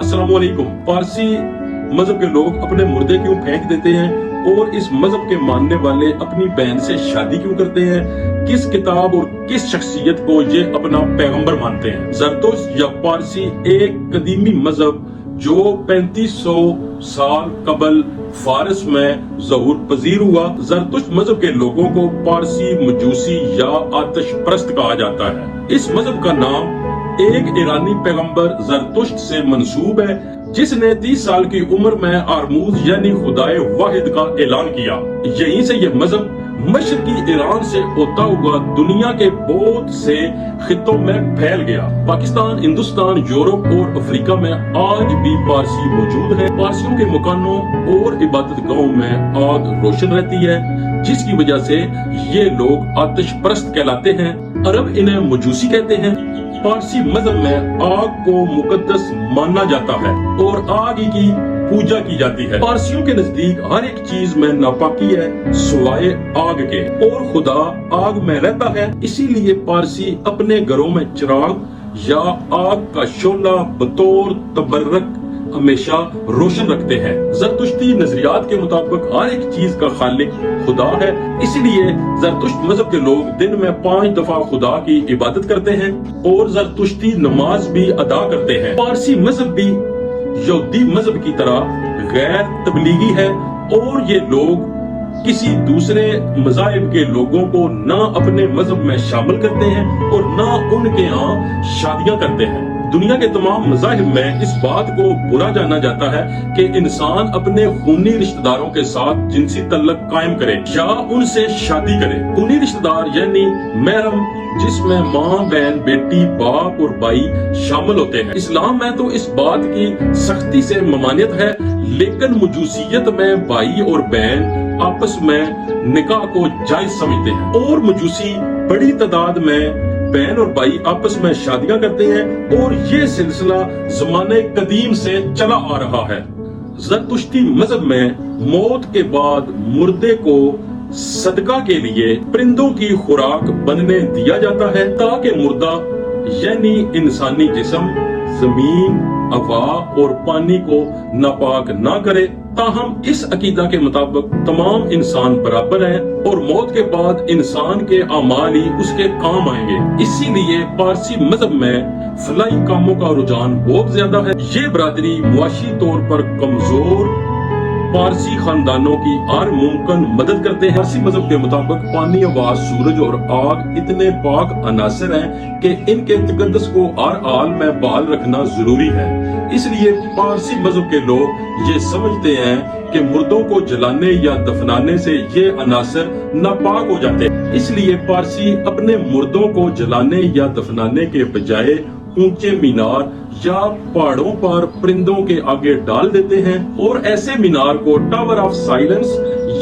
अस्सलाम वालेकुम। पारसी मजहब के लोग अपने मुर्दे क्यों फेंक देते हैं और इस मजहब के मानने वाले अपनी बहन से शादी क्यों करते हैं? किस किताब और किस शख्सियत को ये अपना पैगंबर मानते हैं? ज़रतुश्त या पारसी एक कदीमी मजहब जो 3500 साल कबल फारस में ज़हूर पजीर हुआ। ज़रतुश्त मजहब के लोगों को पारसी मजूसी या आतिश परस्त कहा जाता है। इस मजहब का नाम एक ईरानी पैगंबर ज़रतुश्त से मंसूब है, जिसने 30 साल की उम्र में आरमूज यानी खुदाए वाहिद का ऐलान किया। यहीं से यह मजहब मशरकी ईरान से होता हुआ दुनिया के बहुत से खित्तों में फैल गया। पाकिस्तान, हिंदुस्तान, यूरोप और अफ्रीका में आज भी पारसी मौजूद है। पारसियों के मकानों और इबादत गाहों में आग रोशन रहती है, जिसकी वजह से ये लोग आतिश परस्त कहलाते हैं। अरब इन्हें मजूसी कहते हैं। पारसी मजहब में आग को मुकद्दस माना जाता है और आग की पूजा की जाती है। पारसियों के नजदीक हर एक चीज में नापाकी है सिवाय आग के, और खुदा आग में रहता है। इसीलिए पारसी अपने घरों में चिराग या आग का शोला बतौर तबर्रक हमेशा रोशन रखते हैं। ज़रतुश्ती नजरियात के मुताबिक हर एक चीज का खालिक खुदा है। इसलिए ज़रतुश्त मजहब के लोग दिन में 5 दफा खुदा की इबादत करते हैं और ज़रतुश्ती नमाज भी अदा करते हैं। पारसी मजहब भी यहूदी मजहब की तरह गैर तबलीगी है और ये लोग किसी दूसरे मज़ाहिब के लोगों को ना अपने मजहब में शामिल करते हैं और ना उनके यहाँ शादियां करते हैं। दुनिया के तमाम मज़ाहिब में इस बात को बुरा जाना जाता है कि इंसान अपने खूनी रिश्तेदारों के साथ जिनसी तल्लक कायम करे या उनसे शादी करे। खूनी रिश्तेदार यानी महरम, जिसमें माँ, बहन, बेटी, बाप और भाई शामिल होते हैं। इस्लाम में तो इस बात की सख्ती से ममानियत है, लेकिन मजूसियत में भाई और बहन आपस में निकाह को जायज समझते हैं और मजूसी बड़ी तादाद में बहन और भाई आपस में शादियां करते हैं और ये सिलसिला ज़माने कदीम से चला आ रहा है। ज़रतुश्ती मजहब में मौत के बाद मुर्दे को सदका के लिए परिंदों की खुराक बनने दिया जाता है, ताकि मुर्दा यानी इंसानी जिस्म जमीन, हवा और पानी को नापाक ना करे। ताहम इस अकीदा के मुताबिक तमाम इंसान बराबर हैं और मौत के बाद इंसान के अमाल ही उसके काम आएंगे। इसीलिए पारसी मजहब में फलाई कामों का रुझान बहुत ज्यादा है। ये बरादरी मुआशी तौर पर कमजोर पारसी खानदानों की हर मुमकिन मदद करते हैं। पारसी मजहब के मुताबिक पानी, हवा, सूरज और आग इतने पाक अनासर हैं कि इनके तकद्दुस को हर हाल में बहाल रखना जरूरी है। इसलिए पारसी मजहब के लोग ये समझते हैं कि मुर्दों को जलाने या दफनाने से ये अनासर नापाक हो जाते हैं। इसलिए पारसी अपने मुर्दों को जलाने या दफनाने के बजाय ऊंचे मीनार या पहाड़ों पर परिंदों के आगे डाल देते हैं और ऐसे मीनार को टावर ऑफ साइलेंस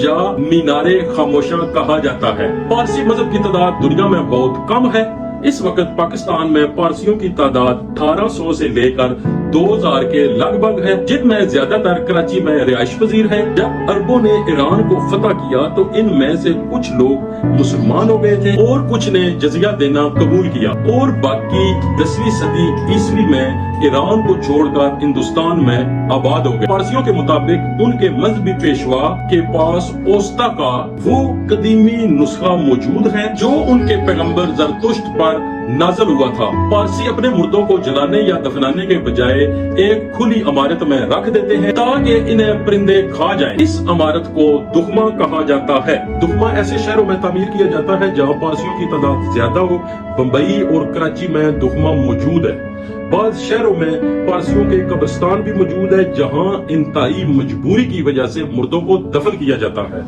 या मीनारे खामोशा कहा जाता है। पारसी मजहब की तादाद दुनिया में बहुत कम है। इस वक्त पाकिस्तान में पारसियों की तादाद 1800 से लेकर 2000 के लगभग है, जिनमें ज्यादातर कराची में रिहाइश पजीर है। जब अरबों ने ईरान को फतह किया तो इनमें से कुछ लोग मुसलमान हो गए थे और कुछ ने जजिया देना कबूल किया और बाकी 10वीं सदी ईस्वी में ईरान को छोड़कर हिंदुस्तान में आबाद हो गए। पारसियों के मुताबिक उनके मजहबी पेशवा के पास ओस्ता का वो कदीमी नुस्खा मौजूद है जो उनके पैगंबर ज़रतुश्त पर नाज़िल हुआ था। पारसी अपने मुर्दों को जलाने या दफनाने के बजाय एक खुली इमारत में रख देते हैं ताकि इन्हें परिंदे खा जाएं। इस इमारत को दुखमा कहा जाता है। दुखमा ऐसे शहरों में तामीर किया जाता है जहाँ पारसियों की तादाद ज्यादा हो। बम्बई और कराची में दुखमा मौजूद है। बाद शहरों में पारसियों के कब्रिस्तान भी मौजूद है, जहाँ इंतहाई मजबूरी की वजह से मुर्दों को दफन किया जाता है।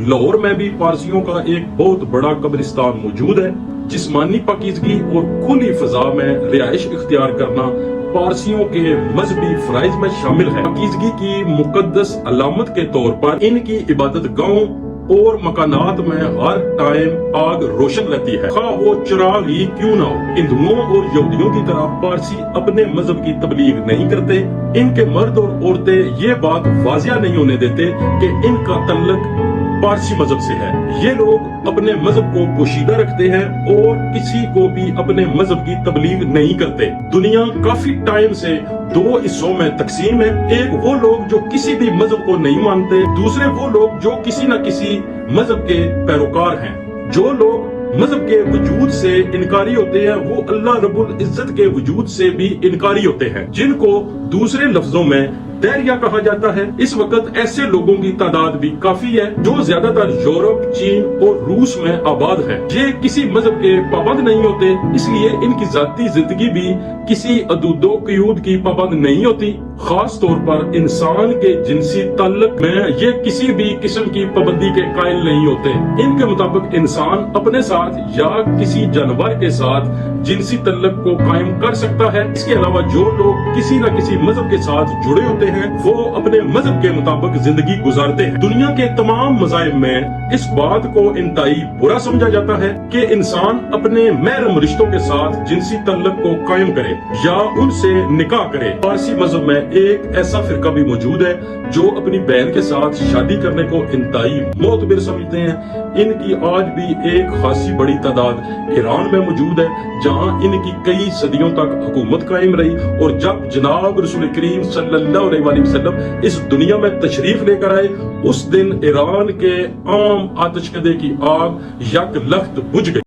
लाहौर में भी पारसियों का एक बहुत बड़ा कब्रिस्तान मौजूद है। जिस्मानी पाकीज़गी और खुली फजा में रिहाइश इख्तियार करना पारसियों के मजहबी फराइज में शामिल है। पाकीज़गी की मुकद्दस अलामत के तौर पर इनकी इबादत गाहों और मकानात में हर टाइम आग रोशन रहती है, खा वो चिराग ही क्यों ना हो। हिंदुओं और यहूदियों की तरह पारसी अपने मजहब की तबलीग नहीं करते। इनके मर्द और औरतें ये बात वाजिया नहीं होने देते कि इनका तल्लुक पारसी मजहब से है। ये लोग अपने मजहब को पोशीदा रखते हैं और किसी को भी अपने मजहब की तबलीग नहीं करते। दुनिया काफी टाइम से दो हिस्सों में तकसीम है। एक वो लोग जो किसी भी मजहब को नहीं मानते, दूसरे वो लोग जो किसी न किसी मजहब के पैरोकार हैं। जो लोग मजहब के वजूद से इनकारी होते हैं वो अल्लाह रब्बुल इज्जत के वजूद से भी इनकारी होते हैं, जिनको दूसरे लफ्जों में दैरिया कहा जाता है। इस वक्त ऐसे लोगों की तादाद भी काफी है जो ज्यादातर यूरोप, चीन और रूस में आबाद है। ये किसी मजहब के पाबंद नहीं होते, इसलिए इनकी जाती जिंदगी भी किसी अदूदो क़यूद की पाबंद नहीं होती। खास तौर पर इंसान के जिनसी ताल्लुक में ये किसी भी किस्म की पाबंदी के कायल नहीं होते। इनके मुताबिक इंसान अपने साथ या किसी जानवर के साथ जिनसी ताल्लुक को कायम कर सकता है। इसके अलावा जो लोग किसी न किसी मजहब के साथ जुड़े होते हैं वो अपने मजहब के मुताबिक जिंदगी गुजारते हैं। दुनिया के तमाम मज़ाहिब में इस बात को इंतहाई बुरा समझा जाता है कि इंसान अपने महरम रिश्तों के साथ जिनसी ताल्लुक को कायम करे या उनसे निकाह करे। पारसी मजहब में एक ऐसा फिरका भी मौजूद है जो अपनी बहन के साथ शादी करने को इंतहाई मोतबर समझते हैं। इनकी आज भी एक खासी बड़ी तादाद ईरान में मौजूद है, जहां इनकी कई सदियों तक हुकूमत कायम रही। और जब जनाब रसूल करीम सल्लल्लाहु अलैहि वसल्लम इस दुनिया में तशरीफ लेकर आए, उस दिन ईरान के आम आतिशकदे की आग यक लख्त बुझ गई।